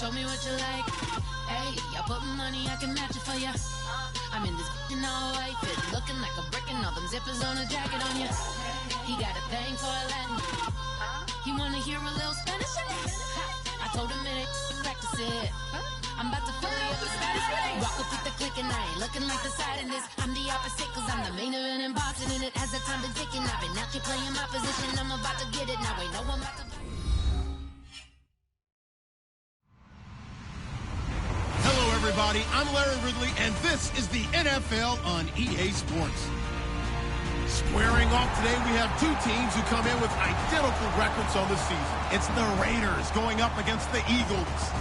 show me what you like. Hey, I put money, I can match it for ya. I'm in this in all white fit, looking like a brick and all them zippers on a jacket on ya. He got a thing for a Latin. He wanna hear a little Spanish. I told him it ain't practice it. I'm about to fill you up with Spanish. Walk up with the click and I ain't looking like the side in this. I'm the opposite cause I'm the main event and boxing in it. Has the time been ticking, I've been out here playing my position. I'm about to get it, now ain't no one about to. Hello everybody, I'm Larry Ridley and this is the NFL on EA Sports. Squaring off today, we have two teams who come in with identical records on the season. It's the Raiders going up against the Eagles.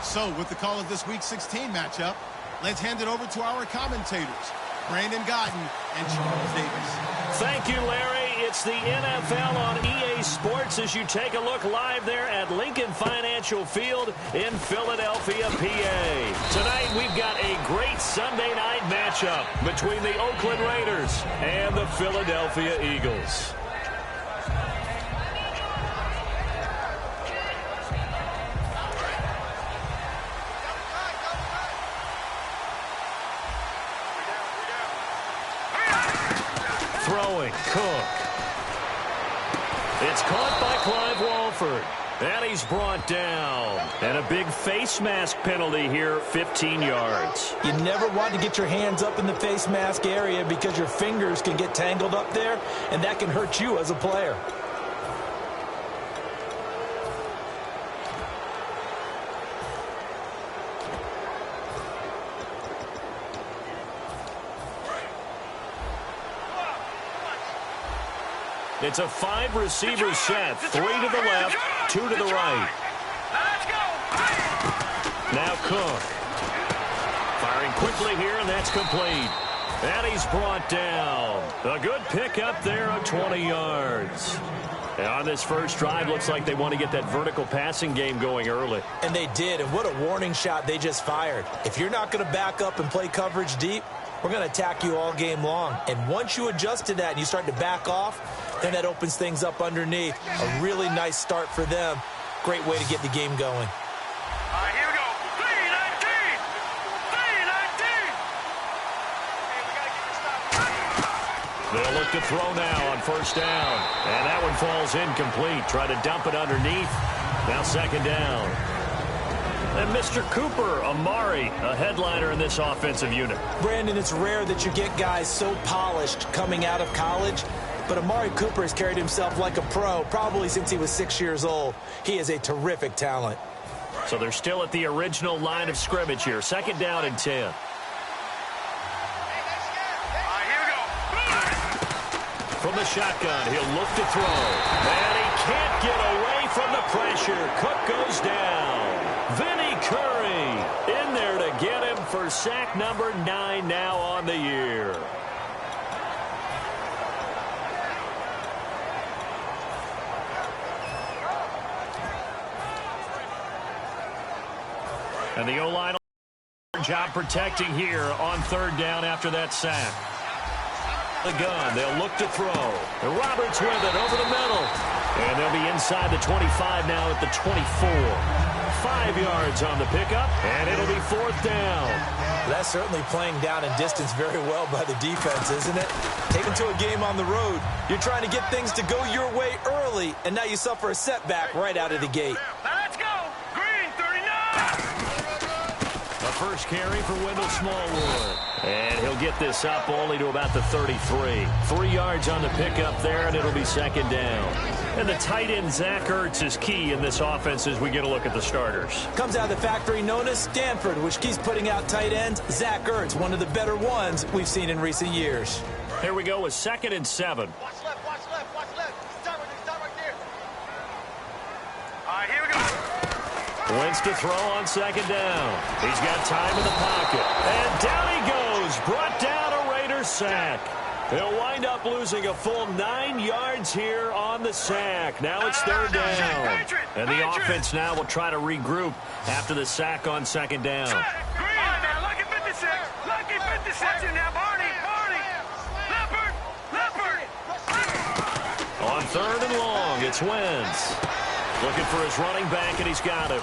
So, with the call of this Week 16 matchup, let's hand it over to our commentators, Brandon Godden and Charles Davis. Thank you, Larry. It's the NFL on EA Sports as you take a look live there at Lincoln Financial Field in Philadelphia, PA. Tonight, we've got a great Sunday night matchup between the Oakland Raiders and the Philadelphia Eagles. Throwing, Cook. It's caught by Clive Walford. And he's brought down. And a big face mask penalty here, 15 yards. You never want to get your hands up in the face mask area because your fingers can get tangled up there, and that can hurt you as a player. It's a 5-receiver set. 3 to the left, 2 to the right. Now Cook. Firing quickly here, and that's complete. And he's brought down. A good pick up there of 20 yards. And on this first drive, looks like they want to get that vertical passing game going early. And they did, and what a warning shot they just fired. If you're not going to back up and play coverage deep, we're going to attack you all game long. And once you adjust to that and you start to back off, then that opens things up underneath. A really nice start for them. Great way to get the game going. All right, here we go. 3-19. 3-19. They'll look to throw now on first down. And that one falls incomplete. Try to dump it underneath. Now second down. And Mr. Cooper, Amari, a headliner in this offensive unit. Brandon, it's rare that you get guys so polished coming out of college. But Amari Cooper has carried himself like a pro probably since he was 6 years old. He is a terrific talent. So they're still at the original line of scrimmage here. Second down and 10. All right, here we go. From the shotgun, he'll look to throw. And he can't get away from the pressure. Cook goes down. Vinny Curry in there to get him for sack number 9 now on the year. And the O-line job protecting here on third down after that sack. The gun, they'll look to throw. And Roberts with it over the middle. And they'll be inside the 25 now at the 24. 5 yards on the pickup, and it'll be fourth down. That's certainly playing down and distance very well by the defense, isn't it? Taken to a game on the road, you're trying to get things to go your way early, and now you suffer a setback right out of the gate. Let's go. Green, 39. A first carry for Wendell Smallwood. And he'll get this up only to about the 33. 3 yards on the pickup there, and it'll be second down. And the tight end, Zach Ertz, is key in this offense as we get a look at the starters. Comes out of the factory known as Stanford, which keeps putting out tight ends. Zach Ertz, one of the better ones we've seen in recent years. Here we go with 2nd and 7. Watch left, watch left, watch left. Stop right there. All right, here we go. Wentz to throw on second down. He's got time in the pocket. And down he goes. Brought down a Raider sack. They'll wind up losing a full 9 yards here on the sack. Now it's third down. And the offense now will try to regroup after the sack on second down. All right, man, lucky 56. Lucky 56. Watch it now, Barney. Leopard. On third and long, it's Wentz. Looking for his running back, and he's got him.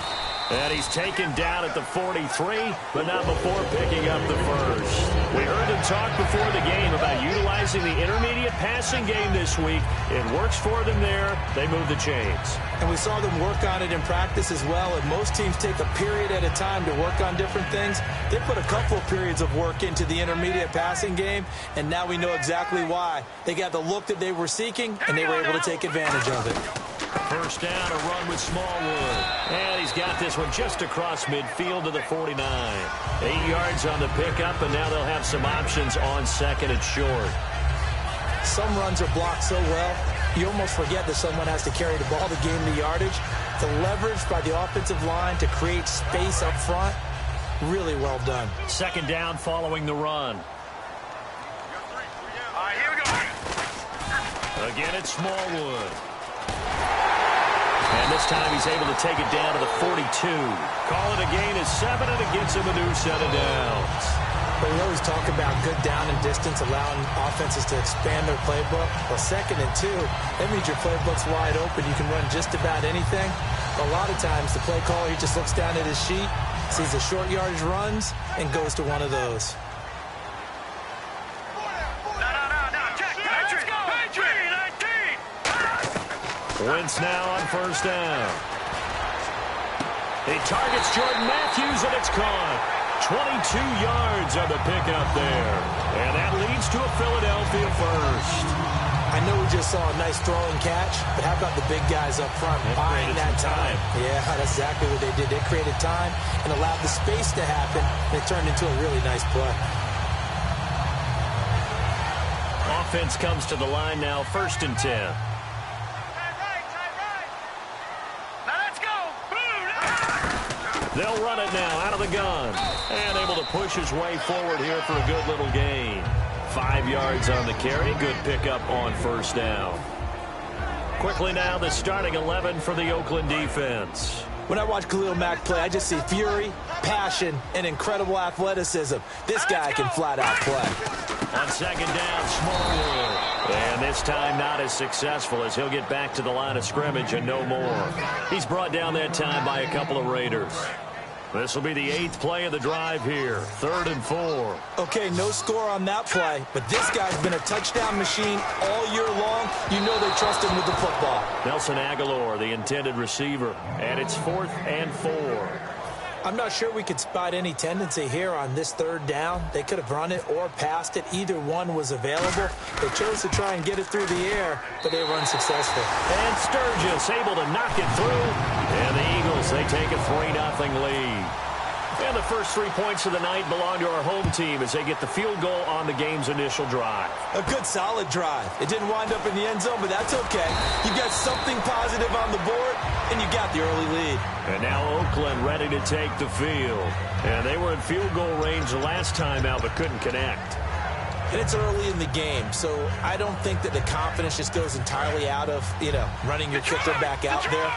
And he's taken down at the 43, but not before picking up the first. We heard him talk before the game about utilizing the intermediate passing game this week. It works for them there. They move the chains. And we saw them work on it in practice as well. And most teams take a period at a time to work on different things. They put a couple of periods of work into the intermediate passing game, and now we know exactly why. They got the look that they were seeking, and they were able to take advantage of it. First down, a run with Smallwood. And he's got this one just across midfield to the 49. 8 yards on the pickup, and now they'll have some options on second and short. Some runs are blocked so well, you almost forget that someone has to carry the ball to gain the yardage. The leverage by the offensive line to create space up front, really well done. Second down following the run. All right, here we go. Again, it's Smallwood. And this time he's able to take it down to the 42. Call it a gain of 7, and it gets him a new set of downs. But we always talk about good down and distance, allowing offenses to expand their playbook. Well, 2nd and 2, that means your playbook's wide open. You can run just about anything. But a lot of times, the play caller, he just looks down at his sheet, sees the short yardage runs, and goes to one of those. Wentz now on first down. He targets Jordan Matthews, and it's caught. 22 yards on the pickup there. And that leads to a Philadelphia first. I know we just saw a nice throw and catch, but how about the big guys up front buying that time? Yeah, that's exactly what they did. They created time and allowed the space to happen, and it turned into a really nice play. Offense comes to the line now, 1st and 10. They'll run it now out of the gun. And able to push his way forward here for a good little gain. 5 yards on the carry. Good pickup on first down. Quickly now, the starting 11 for the Oakland defense. When I watch Khalil Mack play, I just see fury, passion, and incredible athleticism. This guy can flat out play. On second down, Smallwood. And this time not as successful as he'll get back to the line of scrimmage and no more. He's brought down that time by a couple of Raiders. This will be the 8th play of the drive here. 3rd and 4. Okay, no score on that play, but this guy's been a touchdown machine all year long. You know they trust him with the football. Nelson Aguilar, the intended receiver, and it's 4th and 4. I'm not sure we could spot any tendency here on this 3rd down. They could have run it or passed it. Either one was available. They chose to try and get it through the air, but they were unsuccessful. And Sturgis able to knock it through. And the Eagles, they take a 3-0 lead. And the first 3 points of the night belong to our home team as they get the field goal on the game's initial drive. A good, solid drive. It didn't wind up in the end zone, but that's okay. You got something positive on the board, and you got the early lead. And now Oakland ready to take the field. And they were in field goal range the last time out, but couldn't connect. And it's early in the game, so I don't think that the confidence just goes entirely out of, running your kicker back out there.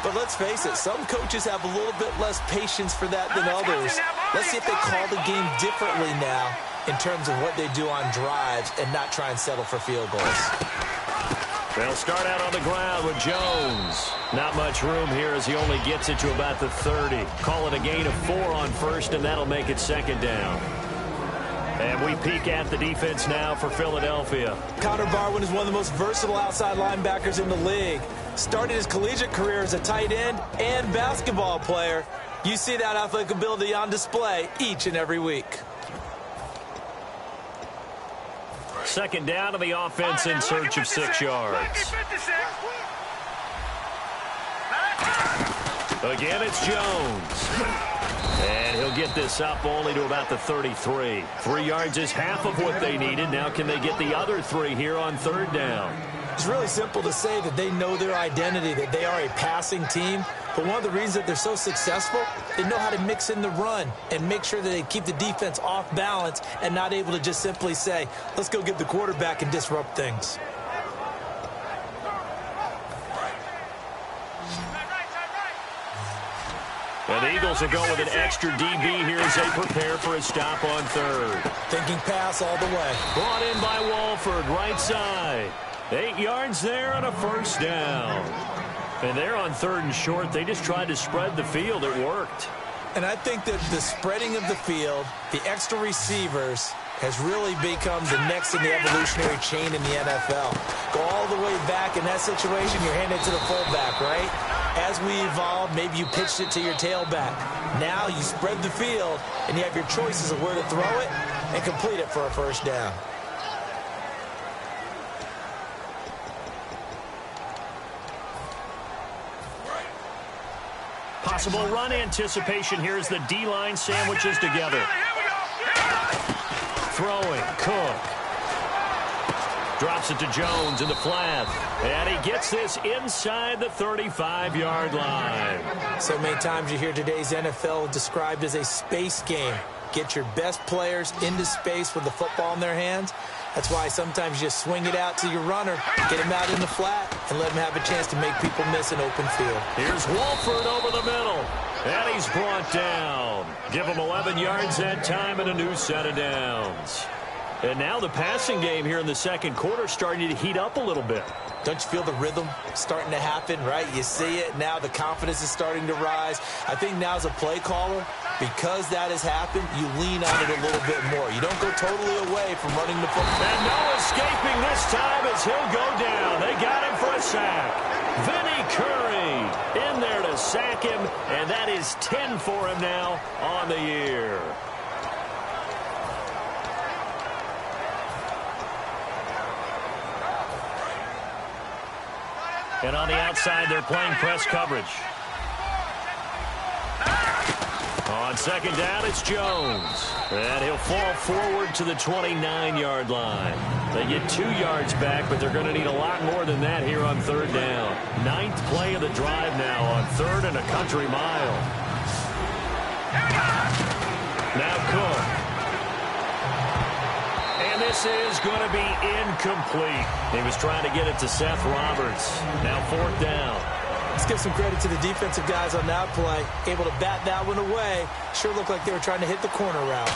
But let's face it, some coaches have a little bit less patience for that than others. Let's see if they call the game differently now in terms of what they do on drives and not try and settle for field goals. They'll start out on the ground with Jones. Not much room here as he only gets it to about the 30. Call it a gain of 4 on first, and that'll make it 2nd down. And we peek at the defense now for Philadelphia. Connor Barwin is one of the most versatile outside linebackers in the league. Started his collegiate career as a tight end and basketball player. You see that athletic ability on display each and every week. Second down to the offense in search of 6 yards. Again, it's Jones. And he'll get this up only to about the 33. 3 yards is half of what they needed. Now can they get the other 3 here on 3rd down? It's really simple to say that they know their identity, that they are a passing team. But one of the reasons that they're so successful, they know how to mix in the run and make sure that they keep the defense off balance and not able to just simply say, let's go get the quarterback and disrupt things. And the Eagles will go with an extra DB here as they prepare for a stop on 3rd. Thinking pass all the way. Brought in by Walford, right side. 8 yards there on a first down. And they're on 3rd and short. They just tried to spread the field. It worked. And I think that the spreading of the field, the extra receivers, has really become the next in the evolutionary chain in the NFL. Go all the way back in that situation, you're handed to the fullback, right? As we evolved, maybe you pitched it to your tailback. Now you spread the field, and you have your choices of where to throw it and complete it for a first down. Possible run anticipation here as the D-line sandwiches together. Throwing, Cook. Drops it to Jones in the flat. And he gets this inside the 35-yard line. So many times you hear today's NFL described as a space game. Get your best players into space with the football in their hands. That's why sometimes you just swing it out to your runner, get him out in the flat, and let him have a chance to make people miss an open field. Here's Wolford over the middle. And he's brought down. Give him 11 yards that time and a new set of downs. And now the passing game here in the second quarter starting to heat up a little bit. Don't you feel the rhythm starting to happen, right? You see it. Now the confidence is starting to rise. I think now as a play caller, because that has happened, you lean on it a little bit more. You don't go totally away from running the football. And no escaping this time as he'll go down. They got him for a sack. Vinny Curry in there to sack him, and that is 10 for him now on the year. And on the outside, they're playing press coverage. On second down, it's Jones. And he'll fall forward to the 29-yard line. They get 2 yards back, but they're going to need a lot more than that here on third down. 9th play of the drive now on 3rd and a country mile. Now Cook. And this is going to be incomplete. He was trying to get it to Seth Roberts. Now 4th down. Let's give some credit to the defensive guys on that play. Able to bat that one away. Sure looked like they were trying to hit the corner route.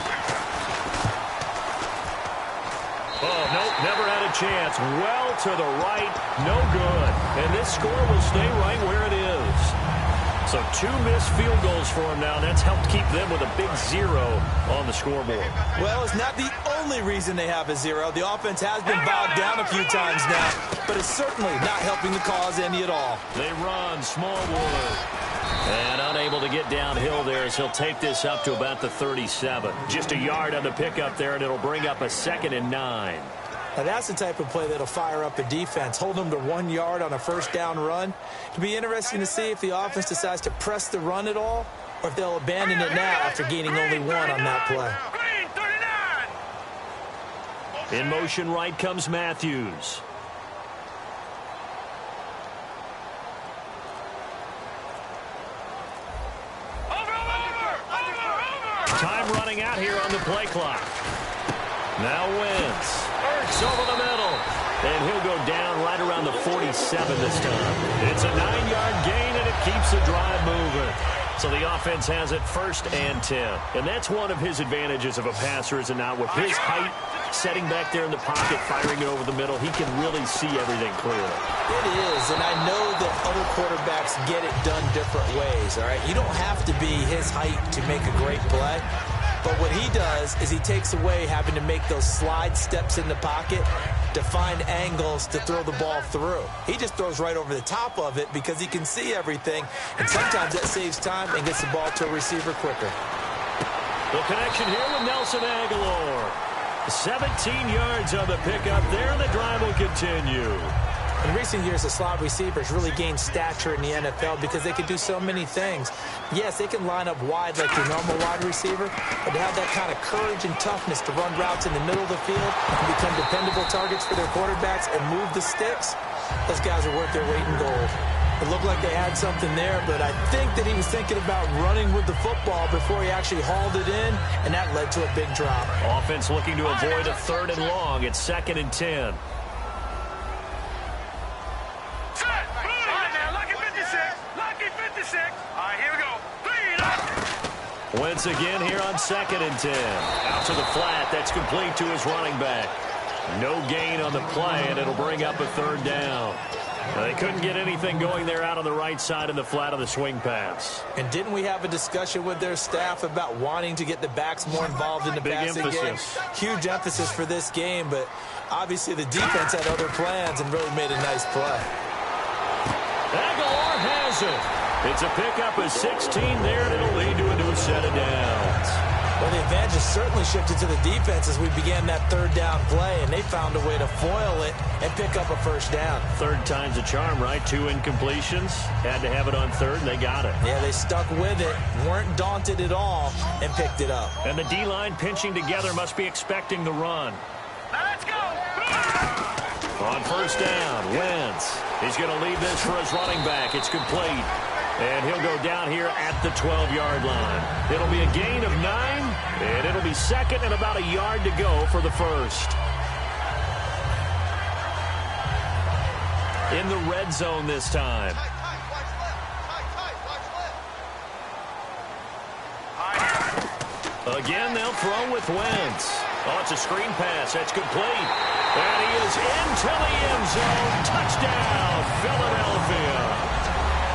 Oh, nope, never had a chance. Well to the right, no good. And this score will stay right where it is. So 2 missed field goals for him now. That's helped keep them with a big 0 on the scoreboard. Well, it's not the only reason they have a 0. The offense has been bogged down a few times now, but it's certainly not helping the cause any at all. They run, Smallwood. And unable to get downhill there as he'll take this up to about the 37. Just a yard on the pickup there, and it'll bring up a 2nd and 9. Now, that's the type of play that'll fire up a defense. Hold them to 1 yard on a first down run. It'll be interesting to see if the offense decides to press the run at all, or if they'll abandon it now after gaining only 1 on that play. In motion right comes Matthews. Time running out here on the play clock. Now Wentz. Ertz over the middle. And he'll go down right around the 47 this time. It's a 9-yard gain, and it keeps the drive moving. So the offense has it 1st and 10. And that's one of his advantages of a passer, is it not? With his height, setting back there in the pocket, firing it over the middle, he can really see everything clearly. It is, and I know that other quarterbacks get it done different ways, all right? You don't have to be his height to make a great play. But what he does is he takes away having to make those slide steps in the pocket to find angles to throw the ball through. He just throws right over the top of it because he can see everything, and sometimes that saves time and gets the ball to a receiver quicker. The connection here with Nelson Aguilar. 17 yards on the pickup there, and the drive will continue. In recent years, the slot receivers really gained stature in the NFL because they can do so many things. Yes, they can line up wide like your normal wide receiver, but to have that kind of courage and toughness to run routes in the middle of the field and become dependable targets for their quarterbacks and move the sticks, those guys are worth their weight in gold. It looked like they had something there, but I think that he was thinking about running with the football before he actually hauled it in, and that led to a big drop. Offense looking to avoid a 3rd and long. It's 2nd and 10. Wentz again here on 2nd and 10. Out to the flat. That's complete to his running back. No gain on the play, and it'll bring up a 3rd down. They couldn't get anything going there out on the right side in the flat of the swing pass. And didn't we have a discussion with their staff about wanting to get the backs more involved in the passing game? Huge emphasis for this game, but obviously the defense had other plans and really made a nice play. Aguilar has it. It's a pickup of 16 there, and it'll lead to a new set of downs. Well, the advantage has certainly shifted to the defense as we began that third down play, and they found a way to foil it and pick up a first down. Third time's a charm, right? 2 incompletions. Had to have it on third, and they got it. Yeah, they stuck with it, weren't daunted at all, and picked it up. And the D-line pinching together must be expecting the run. Let's go! On first down, Wentz. He's going to leave this for his running back. It's complete. And he'll go down here at the 12-yard line. It'll be a gain of 9, and it'll be second and about a yard to go for the first. In the red zone this time. Again, they'll throw with Wentz. Oh, it's a screen pass. That's complete. And he is into the end zone. Touchdown, Philadelphia.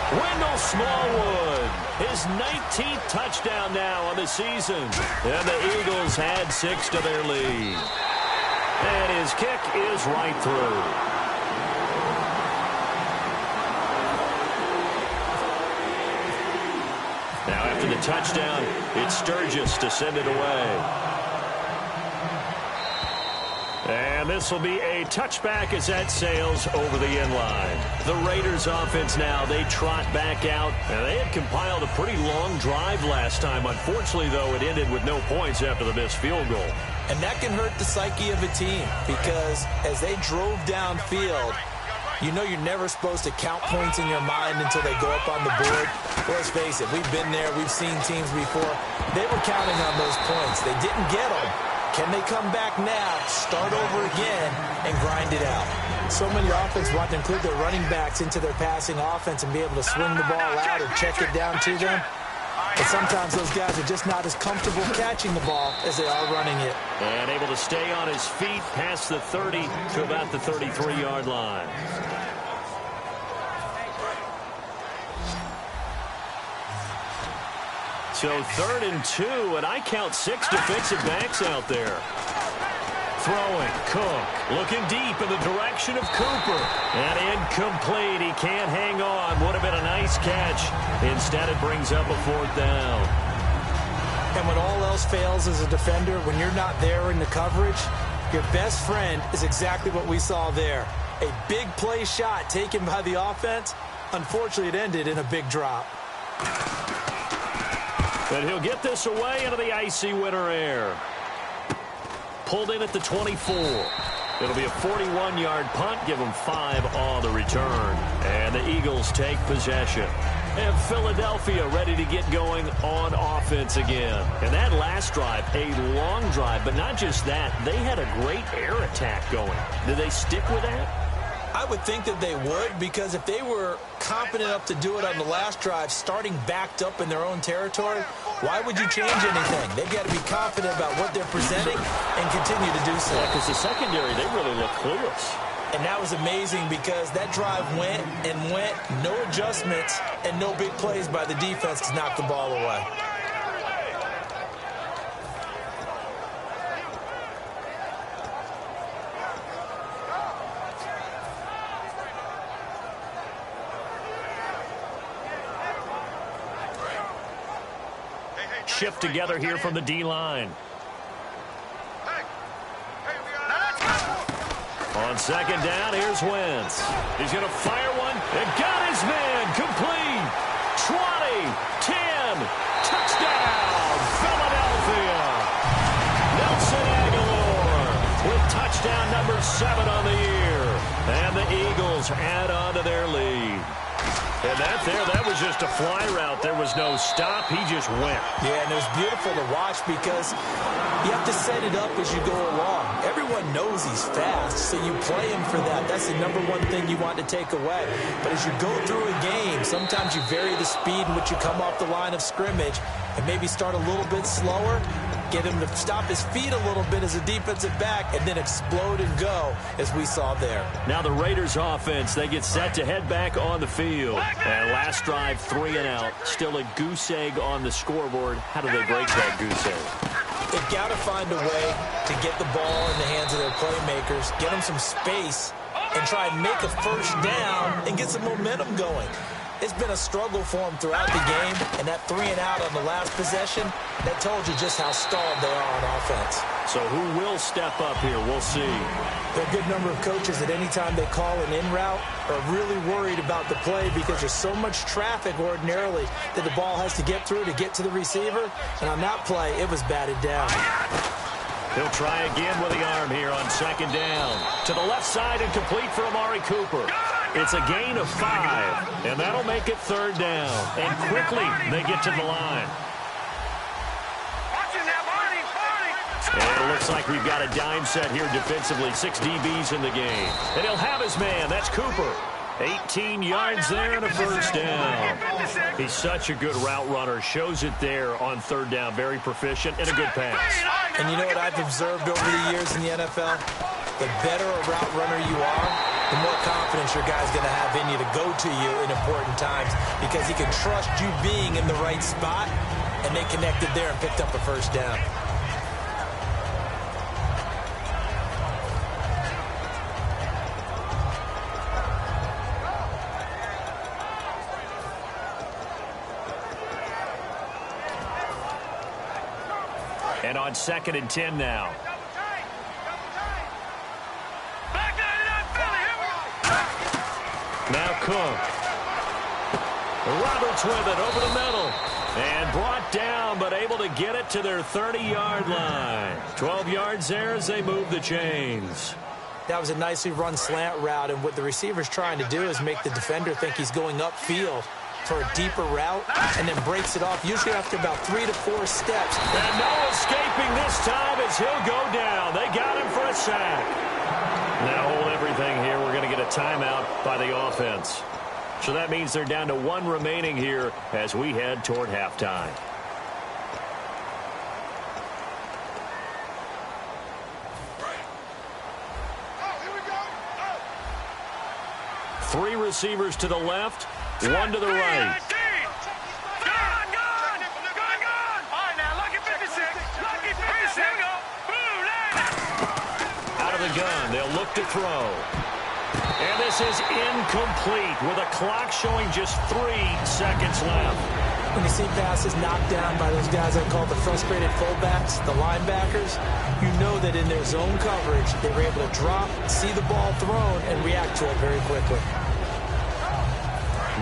Wendell Smallwood, his 19th touchdown now on the season. And the Eagles had 6 to their lead. And his kick is right through. Now after the touchdown, it's Sturgis to send it away. And this will be a touchback as that sails over the end line. The Raiders offense now, they trot back out. And they had compiled a pretty long drive last time. Unfortunately, though, it ended with no points after the missed field goal. And that can hurt the psyche of a team because as they drove downfield, you know you're never supposed to count points in your mind until they go up on the board. Let's face it, we've been there. We've seen teams before. They were counting on those points. They didn't get them. Can they come back now, start over again, and grind it out? So many offenses want to include their running backs into their passing offense and be able to swing the ball out or check it down to them. But sometimes those guys are just not as comfortable catching the ball as they are running it. And able to stay on his feet past the 30 to about the 33-yard line. So 3rd and 2, and I count 6 defensive backs out there. Throwing, Cook, looking deep in the direction of Cooper. And incomplete, he can't hang on. Would have been a nice catch. Instead, it brings up a 4th down. And when all else fails as a defender, when you're not there in the coverage, your best friend is exactly what we saw there. A big play shot taken by the offense. Unfortunately, it ended in a big drop. But he'll get this away into the icy winter air. Pulled in at the 24. It'll be a 41-yard punt. Give them 5 on the return. And the Eagles take possession. And Philadelphia ready to get going on offense again. And that last drive, a long drive. But not just that, they had a great air attack going. Did they stick with that? I would think that they would, because if they were confident enough to do it on the last drive, starting backed up in their own territory, why would you change anything? They've got to be confident about what they're presenting and continue to do so. Yeah, because the secondary, they really look clueless. And that was amazing because that drive went and went, no adjustments, and no big plays by the defense to knock the ball away. Shift together here from the D-line. On 2nd down, here's Wentz. He's going to fire one. And got his man. Complete. 20, 10, touchdown, Philadelphia. Nelson Aguilar with touchdown number 7 on the year. And the Eagles add on to their lead. And that was just a fly route. There was no stop. He just went. Yeah, and it was beautiful to watch because you have to set it up as you go along. Everyone knows he's fast, so you play him for that. That's the number one thing you want to take away. But as you go through a game, sometimes you vary the speed in which you come off the line of scrimmage and maybe start a little bit slower. get him to stop his feet a little bit as a defensive back, and then explode and go, as we saw there. Now the Raiders offense, they get set to head back on the field. And last drive, 3 and out. Still a goose egg on the scoreboard. How do they break that goose egg? They've got to find a way to get the ball in the hands of their playmakers, get them some space, and try and make a first down and get some momentum going. It's been a struggle for them throughout the game, and that 3 and out on the last possession, that told you just how stalled they are on offense. So who will step up here? We'll see. There are a good number of coaches that any time they call an in route are really worried about the play because there's so much traffic ordinarily that the ball has to get through to get to the receiver. And on that play, it was batted down. He'll try again with the arm here on second down. To the left side and complete for Amari Cooper. It's a gain of 5, and that'll make it third down. And quickly, they get to the line. And it looks like we've got a dime set here defensively. 6 DBs in the game. And he'll have his man. That's Cooper. 18 yards there and a first down. He's such a good route runner. Shows it there on third down. Very proficient and a good pass. And you know what I've observed over the years in the NFL? The better a route runner you are, the more confidence your guy's going to have in you to go to you in important times because he can trust you being in the right spot, and they connected there and picked up a first down. And on 2nd and 10 now. Now Cook. Roberts with it over the middle. And brought down, but able to get it to their 30-yard line. 12 yards there as they move the chains. That was a nicely run slant route, and what the receiver's trying to do is make the defender think he's going upfield for a deeper route, and then breaks it off, usually after about 3 to 4 steps. And no escaping this time as he'll go down. They got him for a sack. Now hold everything here. We're going to get a timeout by the offense. So that means they're down to 1 remaining here as we head toward halftime. Three receivers to the left, 1 to the right. Out of the gun, they'll look to throw. And this is incomplete with a clock showing just 3 seconds left. When you see passes knocked down by those guys I call the frustrated fullbacks, the linebackers, you know that in their zone coverage, they were able to drop, see the ball thrown, and react to it very quickly.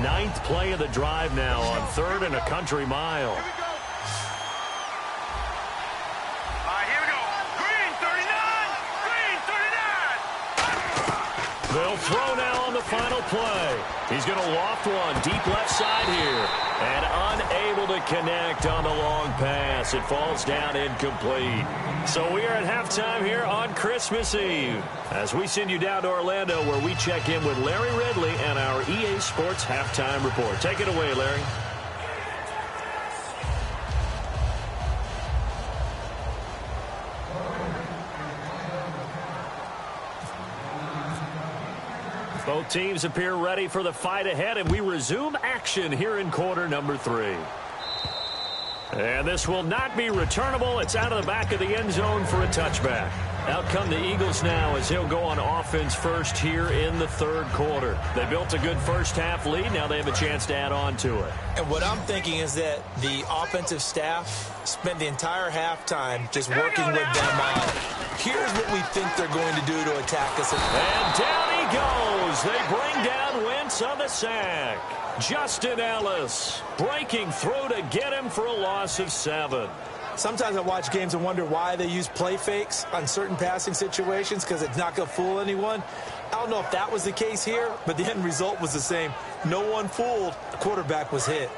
9th play of the drive now on 3rd and a country mile. They'll throw now on the final play. He's going to loft one deep left side here. And unable to connect on the long pass. It falls down incomplete. So we are at halftime here on Christmas Eve, as we send you down to Orlando, where we check in with Larry Ridley and our EA Sports Halftime Report. Take it away, Larry. Both teams appear ready for the fight ahead, and we resume action here in quarter number 3. And this will not be returnable. It's out of the back of the end zone for a touchback. Out come the Eagles now as he'll go on offense first here in the 3rd quarter. They built a good first half lead. Now they have a chance to add on to it. And what I'm thinking is that the offensive staff spent the entire halftime just working with them out. Here's what we think they're going to do to attack us. And down he goes. They bring down Wentz on the sack. Justin Ellis breaking through to get him for a loss of 7. Sometimes I watch games and wonder why they use play fakes on certain passing situations, because it's not going to fool anyone. I don't know if that was the case here, but the end result was the same. No one fooled. The quarterback was hit.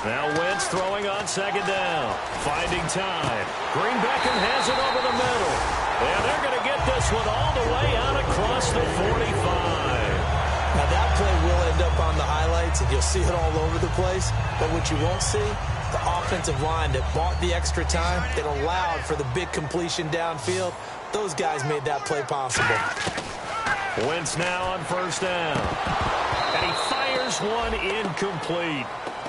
Now Wentz throwing on 2nd down. Finding time. Green Beckham has it over the middle. And they're going to get this one all the way out across the 45. Now that play will end up on the highlights, and you'll see it all over the place. But what you won't see, the offensive line that bought the extra time, that allowed for the big completion downfield, those guys made that play possible. Wentz now on first down. And he fires one incomplete.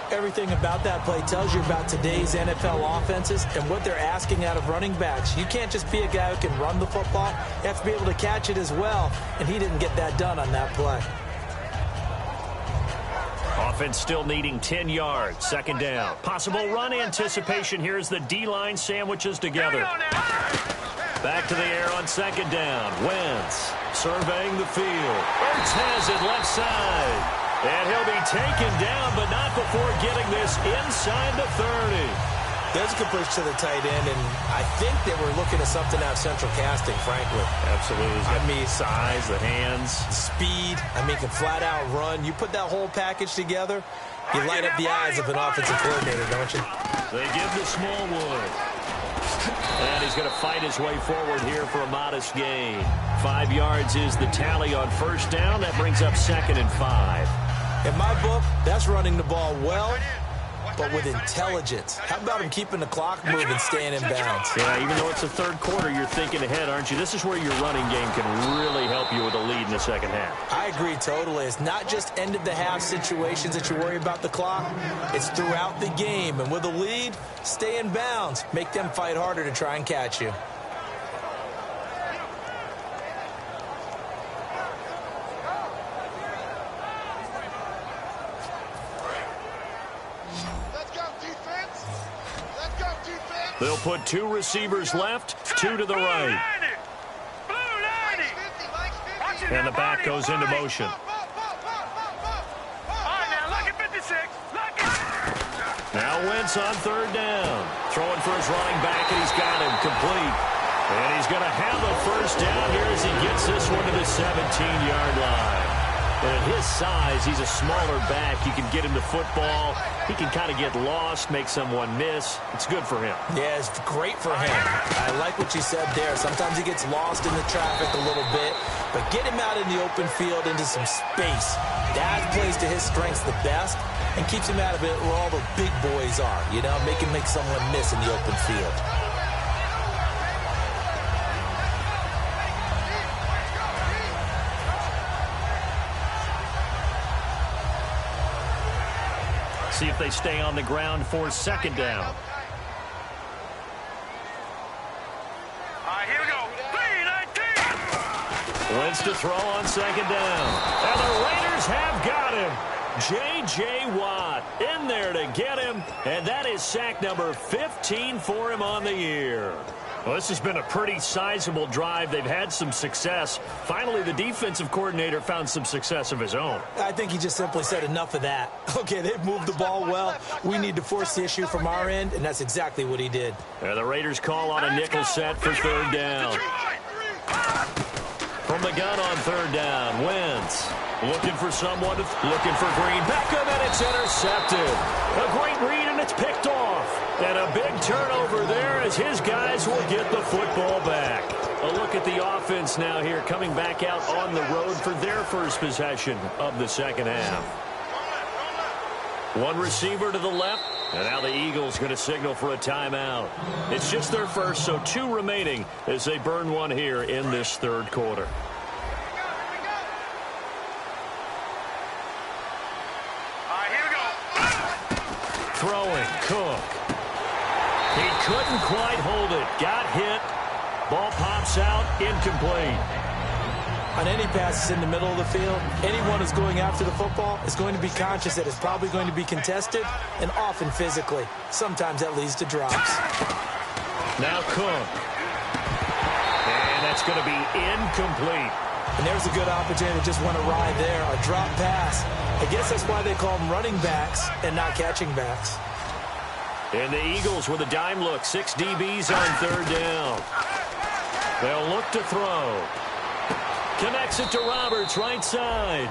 Everything about that play tells you about today's NFL offenses and what they're asking out of running backs. You can't just be a guy who can run the football. You have to be able to catch it as well, and he didn't get that done on that play. Offense still needing 10 yards. Second down. Possible run anticipation here as the D-line sandwiches together. Back to the air on second down. Wentz surveying the field. Ertz has it left side. And he'll be taken down, but not before getting this inside the 30. There's a completion to the tight end, and I think they were looking at something out of central casting, frankly. Absolutely. I mean, size, the hands. Speed. I mean, can flat out run. You put that whole package together, you light up the eyes of an offensive coordinator, don't you? They give to Smallwood. And he's going to fight his way forward here for a modest gain. 5 yards is the tally on first down. That brings up 2nd and 5. In my book, that's running the ball well, but with intelligence. How about him keeping the clock moving, staying in bounds? Yeah, even though it's the third quarter, you're thinking ahead, aren't you? This is where your running game can really help you with a lead in the second half. I agree totally. It's not just end-of-the-half situations that you worry about the clock. It's throughout the game. And with a lead, stay in bounds. Make them fight harder to try and catch you. They'll put 2 receivers left, 2 to the right. And the back goes into motion. Now Wentz on third down. Throwing for his running back, and he's got him complete. And he's going to have a first down here as he gets this one to the 17-yard line. And at his size, he's a smaller back. You can get him the football. He can kind of get lost, make someone miss. It's good for him. Yeah, it's great for him. I like what you said there. Sometimes he gets lost in the traffic a little bit, but get him out in the open field into some space. That plays to his strengths the best and keeps him out of it where all the big boys are. You know, make someone miss in the open field. See if they stay on the ground for second down. All right, here we go. 3-19. Wentz to throw on second down. And the Raiders have got him. J.J. Watt in there to get him. And that is sack number 15 for him on the year. Well, this has been a pretty sizable drive. They've had some success. Finally, the defensive coordinator found some success of his own. I think he just simply said enough of that. Okay, they've moved the ball well. We need to force the issue from our end, and that's exactly what he did. The Raiders call on a nickel set for third down. From the gun on third down, Wentz looking for someone, looking for Green. Beckham, and it's intercepted. A great read, and it's picked off. And a big turnover there as his guys will get the football back. A look at the offense now here, coming back out on the road for their first possession of the second half. One receiver to the left, and now the Eagles going to signal for a timeout. It's just their first, so 2 remaining as they burn one here in this third quarter. Throwing, Cook. He couldn't quite hold it. Got hit. Ball pops out, incomplete. On any passes in the middle of the field, anyone who's going after the football is going to be conscious that it's probably going to be contested, and often physically. Sometimes that leads to drops. Now Cook. And that's going to be incomplete. And there's a good opportunity that just went awry there. A drop pass. I guess that's why they call them running backs and not catching backs. And the Eagles with a dime look. 6 DBs on third down. They'll look to throw. Connects it to Roberts, right side.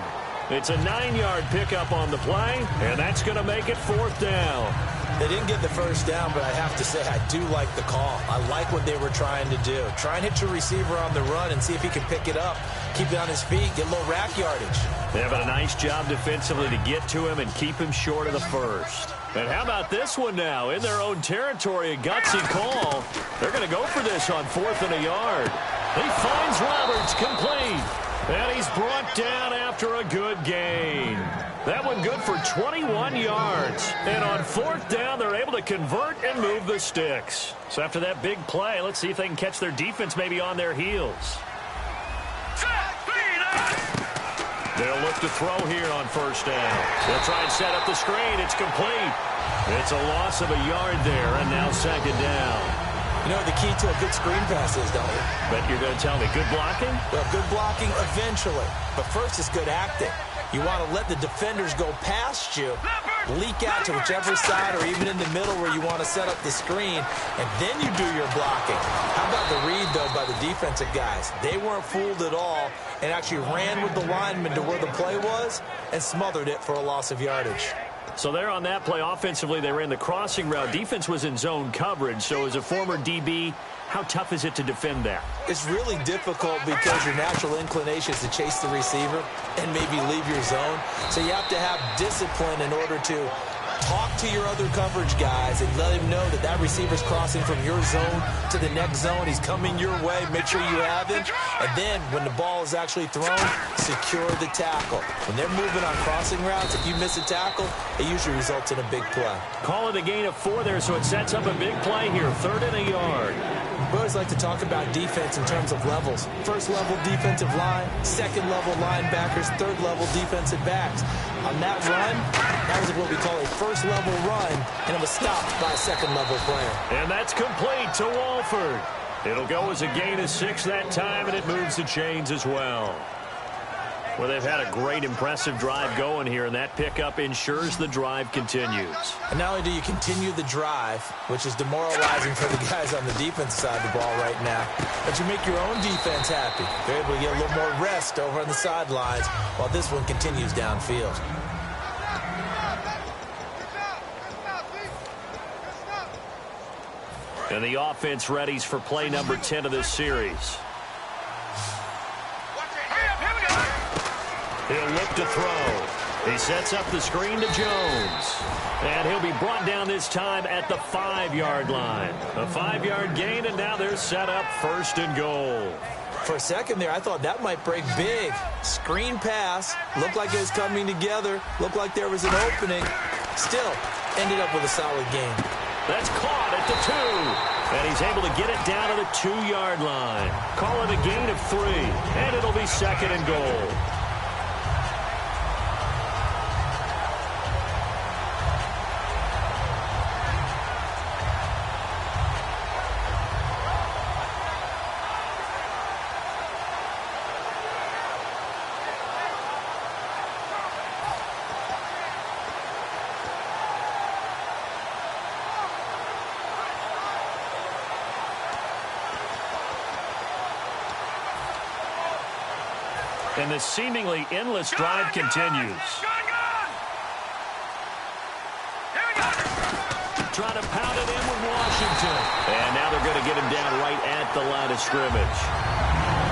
It's a 9-yard pickup on the play, and that's going to make it fourth down. They didn't get the first down, but I have to say I do like the call. I like what they were trying to do. Try and hit your receiver on the run and see if he can pick it up. Keep it on his feet, get a little rack yardage. Having a nice job defensively to get to him and keep him short of the first. And how about this one now? In their own territory, a gutsy call. They're going to go for this on 4th and a yard. He finds Roberts, complete. And he's brought down after a good gain. That one good for 21 yards. And on 4th down, they're able to convert and move the sticks. So after that big play, let's see if they can catch their defense maybe on their heels. They'll look to throw here on 1st down. They'll try and set up the screen. It's complete. It's a loss of a yard there, and now 2nd down. You know what the key to a good screen pass is, don't you? But you're going to tell me, good blocking? Well, good blocking eventually. But first is good acting. You want to let the defenders go past you, leak out to whichever side or even in the middle where you want to set up the screen, and then you do your blocking. How about the read, though, by the defensive guys? They weren't fooled at all and actually ran with the lineman to where the play was and smothered it for a loss of yardage. So there on that play, offensively, they ran the crossing route. Defense was in zone coverage. So as a former DB, how tough is it to defend that? It's really difficult because your natural inclination is to chase the receiver and maybe leave your zone. So you have to have discipline in order to talk to your other coverage guys and let him know that that receiver's crossing from your zone to the next zone. He's coming your way. Make sure you have him. And then when the ball is actually thrown, secure the tackle. When they're moving on crossing routes, if you miss a tackle, it usually results in a big play. Call it a gain of 4 there, so it sets up a big play here. 3rd and a yard. We always like to talk about defense in terms of levels. 1st level defensive line, 2nd level linebackers, 3rd level defensive backs. On that run, that was what we call a 1st level run, and it was stopped by a 2nd level player. And that's complete to Walford. It'll go as a gain of 6 that time, and it moves the chains as well. Well, they've had a great, impressive drive going here, and that pickup ensures the drive continues. And not only do you continue the drive, which is demoralizing for the guys on the defense side of the ball right now, but you make your own defense happy. They're able to get a little more rest over on the sidelines while this one continues downfield. And the offense readies for play number 10 of this series. He'll look to throw. He sets up the screen to Jones. And he'll be brought down this time at the 5-yard line. A 5-yard gain, and now they're set up 1st and goal. For a second there, I thought that might break big. Screen pass. Looked like it was coming together. Looked like there was an opening. Still, ended up with a solid gain. That's caught at the 2. And he's able to get it down to the 2-yard line. Call it a gain of 3. And it'll be 2nd and goal. And the seemingly endless drive continues. Trying to pound it in with Washington. And now they're going to get him down right at the line of scrimmage.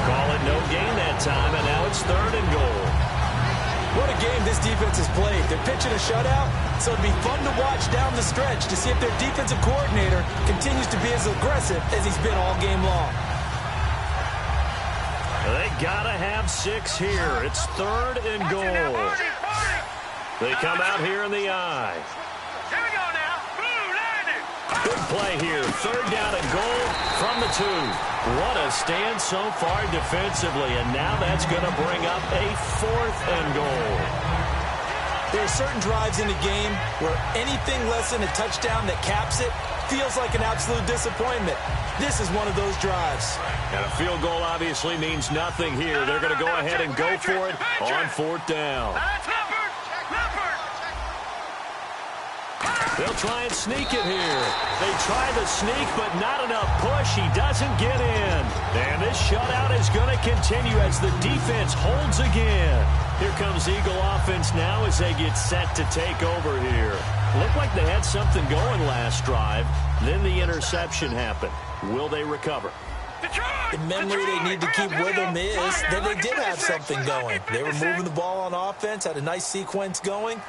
Call it no gain that time, and now it's 3rd and goal. What a game this defense has played. They're pitching a shutout, so it'd be fun to watch down the stretch to see if their defensive coordinator continues to be as aggressive as he's been all game long. They got to have 6 here. It's 3rd and goal. They come out here in the eye. Here we go now. Blue landing. Big play here. 3rd down and goal from the 2. What a stand so far defensively, and now that's going to bring up a 4th and goal. There are certain drives in the game where anything less than a touchdown that caps it feels like an absolute disappointment. This is one of those drives. And a field goal obviously means nothing here. They're going to go ahead and go for it on 4th down. They'll try and sneak it here. They try the sneak, but not enough push. He doesn't get in. And this shutout is going to continue as the defense holds again. Here comes Eagle offense now as they get set to take over here. Looked like they had something going last drive. Then the interception happened. Will they recover? The memory they need to keep with them is that they did have something going. They were moving the ball on offense, had a nice sequence going.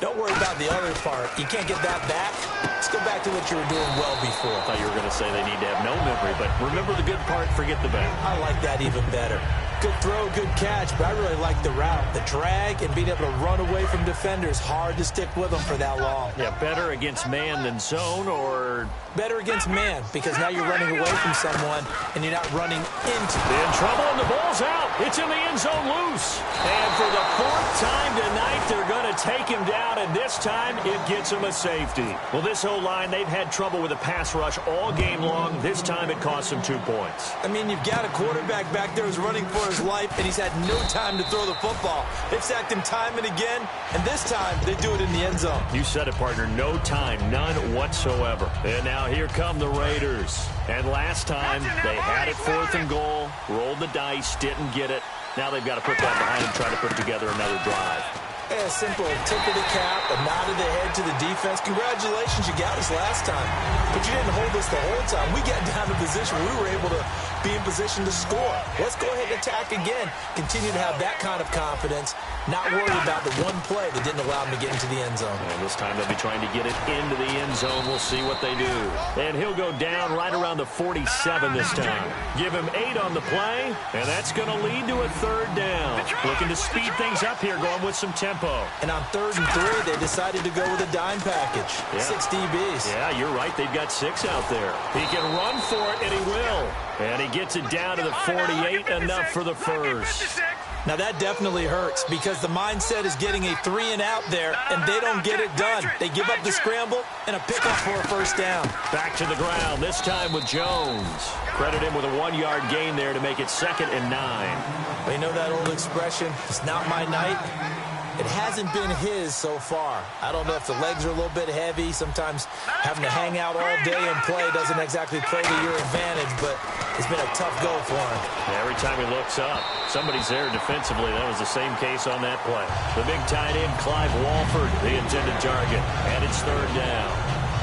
Don't worry about the other part. You can't get that back. Let's go back to what you were doing well before. I thought you were going to say they need to have no memory, but remember the good part, forget the bad. I like that even better. Good throw, good catch, but I really like the route. The drag and being able to run away from defenders, hard to stick with them for that long. Yeah, better against man than zone, or... Better against man, because now you're running away from someone and you're not running into them. In trouble, and the ball's out. It's in the end zone loose. And for the fourth time tonight, they're going to take him down, and this time it gets him a safety. Well, this O-line, they've had trouble with a pass rush all game long. This time it costs them 2 points. I mean, you've got a quarterback back there who's running for his life, and he's had no time to throw the football. They've sacked him time and again, and this time they do it in the end zone. You said it, partner. No time, none whatsoever. And now here come the Raiders. And last time they had it 4th and goal, rolled the dice, didn't get it. Now they've got to put that behind and try to put together another drive. Yeah, simple tip of the cap, a nod of the head to the defense. Congratulations, you got us last time. But you didn't hold us the whole time. We got down to position where we were able to be in position to score. Let's go ahead and attack again. Continue to have that kind of confidence, not worry about the one play that didn't allow them to get into the end zone. And this time they'll be trying to get it into the end zone. We'll see what they do. And he'll go down right around the 47 this time. Give him 8 on the play, and that's going to lead to a 3rd down. Looking to speed things up here, going with some tempo. And on 3rd and 3, they decided to go with a dime package. Yeah. 6 DBs. Yeah, you're right. They've got 6 out there. He can run for it, and he will. And he gets it down to the 48, enough for the first. Now that definitely hurts because the mindset is getting a 3 and out there, and they don't get it done. They give up the scramble and a pickup for a 1st down. Back to the ground, this time with Jones. Credit him with a 1-yard gain there to make it 2nd and 9. They know that old expression, it's not my night. It hasn't been his so far. I don't know if the legs are a little bit heavy. Sometimes having to hang out all day and play doesn't exactly play to your advantage, but it's been a tough go for him. Every time he looks up, somebody's there defensively. That was the same case on that play. The big tight end, Clive Walford, the intended target, and it's 3rd down.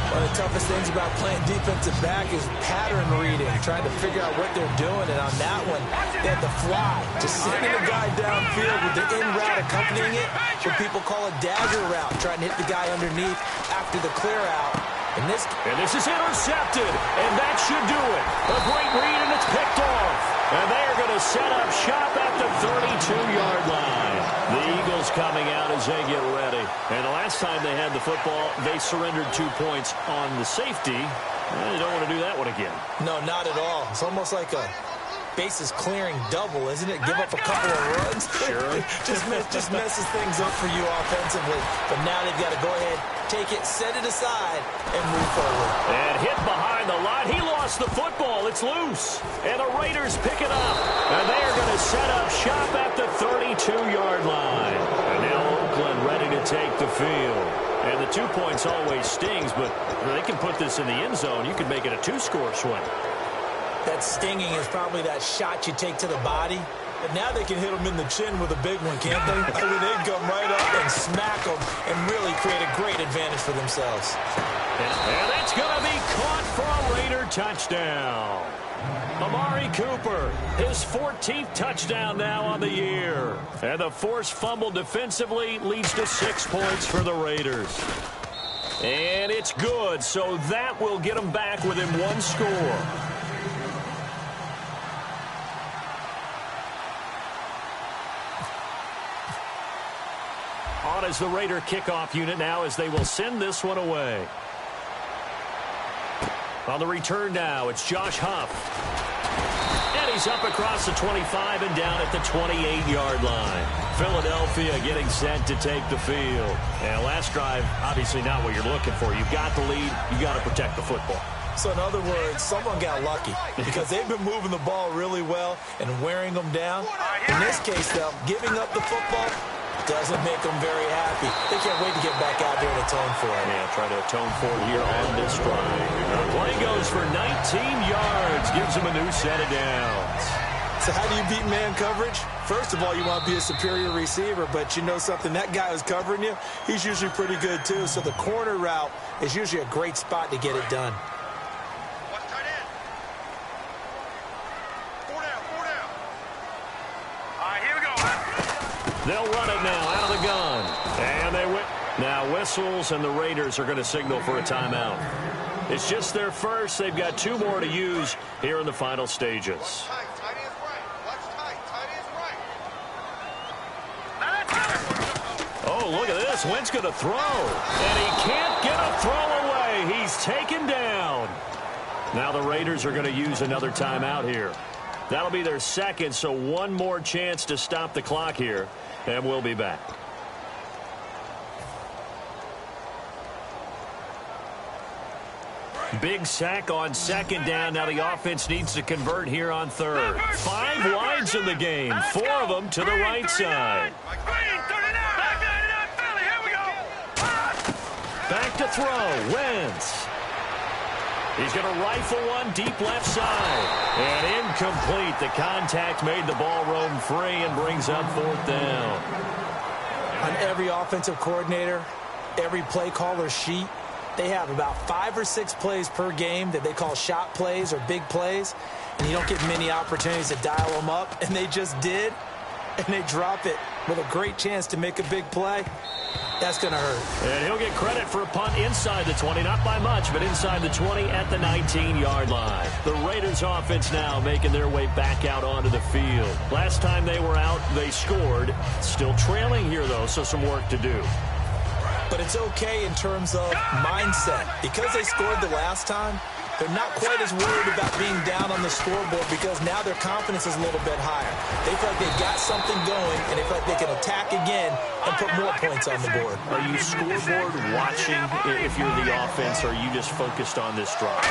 One of the toughest things about playing defensive back is pattern reading, trying to figure out what they're doing. And on that one, they had the fly, just sending a guy downfield with the in route accompanying it, what people call a dagger route, trying to hit the guy underneath after the clear out. And this is intercepted, and that should do it. A great read, and it's picked off. And they are going to set up shop at the 32-yard line. The Eagles coming out as they get ready. And the last time they had the football, they surrendered 2 points on the safety. They don't want to do that one again. No, not at all. It's almost like a bases clearing double, isn't it? Give up a couple of runs. Sure. just messes things up for you offensively. But now they've got to go ahead, take it, set it aside, and move forward. And hit behind the line. He lost the football. It's loose. And the Raiders pick it up. And they are going to set up shop at the 32-yard line. And now Oakland ready to take the field. And the 2 points always stings, but they can put this in the end zone. You could make it a 2-score swing. That stinging is probably that shot you take to the body. But now they can hit them in the chin with a big one, can't they? I mean, they come right up and smack them and really create a great advantage for themselves. And that's going to be caught for a Raider touchdown. Amari Cooper, his 14th touchdown now on the year. And the forced fumble defensively leads to 6 points for the Raiders. And it's good, so that will get them back within 1 score. On as the Raider kickoff unit now as they will send this one away. On the return now, it's Josh Huff. And he's up across the 25 and down at the 28-yard line. Philadelphia getting set to take the field. And last drive, obviously not what you're looking for. You've got the lead. You've got to protect the football. So in other words, someone got lucky because they've been moving the ball really well and wearing them down. In this case, though, giving up the football doesn't make them very happy. They can't wait to get back out there and atone for it. Yeah, try to atone for it here on this drive. The play goes for 19 yards, gives them a new set of downs. So how do you beat man coverage? First of all, you want to be a superior receiver, but you know something, that guy who's covering you, he's usually pretty good too. So the corner route is usually a great spot to get it done. They'll run it now out of the gun. And they win. Now whistles, and the Raiders are going to signal for a timeout. It's just their first. They've got 2 more to use here in the final stages. Oh, look at this. Wentz going to throw. And he can't get a throw away. He's taken down. Now the Raiders are going to use another timeout here. That'll be their second, so 1 more chance to stop the clock here. And we'll be back. Big sack on second down. Now the offense needs to convert here on third. 5 wides in the game. 4 of them to the right side. Back to throw. Wentz. He's going to rifle one deep left side. And incomplete. The contact made the ball roam free and brings up 4th down. On every offensive coordinator, every play caller sheet, they have about 5 or 6 plays per game that they call shot plays or big plays, and you don't get many opportunities to dial them up, and they just did, and they drop it with a great chance to make a big play. That's going to hurt. And he'll get credit for a punt inside the 20, not by much, but inside the 20 at the 19-yard line. The Raiders offense now making their way back out onto the field. Last time they were out, they scored. Still trailing here, though, so some work to do. But it's okay in terms of mindset. Because they scored the last time, they're not quite as worried about being down on the scoreboard because now their confidence is a little bit higher. They feel like they've got something going, and they feel like they can attack again and put more points on the board. Are you scoreboard watching if you're the offense, or are you just focused on this drive?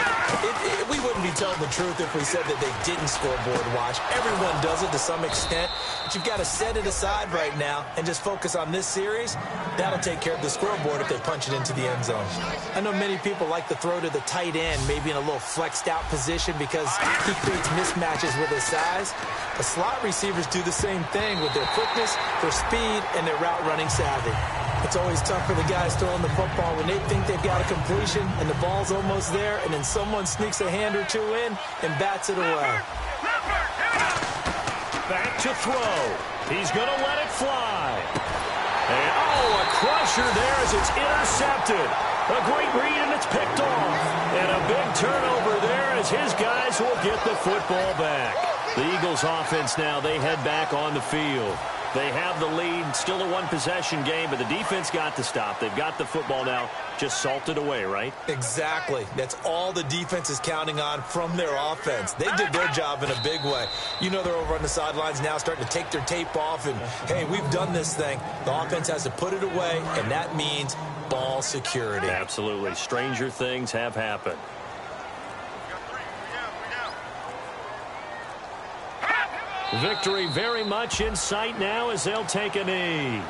We wouldn't be telling the truth if we said that they didn't scoreboard watch. Everyone does it to some extent, but you've got to set it aside right now and just focus on this series. That'll take care of the scoreboard if they punch it into the end zone. I know many people like to throw to the tight end, maybe in a little flexed out position because he creates mismatches with his size. The slot receivers do the same thing with their quickness, their speed, and their route running savvy. It's always tough for the guys throwing the football when they think they've got a completion and the ball's almost there, and then someone sneaks a hand or 2 in and bats it away. Back to throw. He's going to let it fly. And, a crusher there as it's intercepted. A great read, and it's picked off. And a big turnover there as his guys will get the football back. The Eagles offense now, they head back on the field. They have the lead, still a 1-possession game, but the defense got to stop. They've got the football now, just salted away, right? Exactly. That's all the defense is counting on from their offense. They did their job in a big way. You know they're over on the sidelines now starting to take their tape off and, hey, we've done this thing. The offense has to put it away, and that means ball security. Absolutely. Stranger things have happened. Victory very much in sight now as they'll take a knee.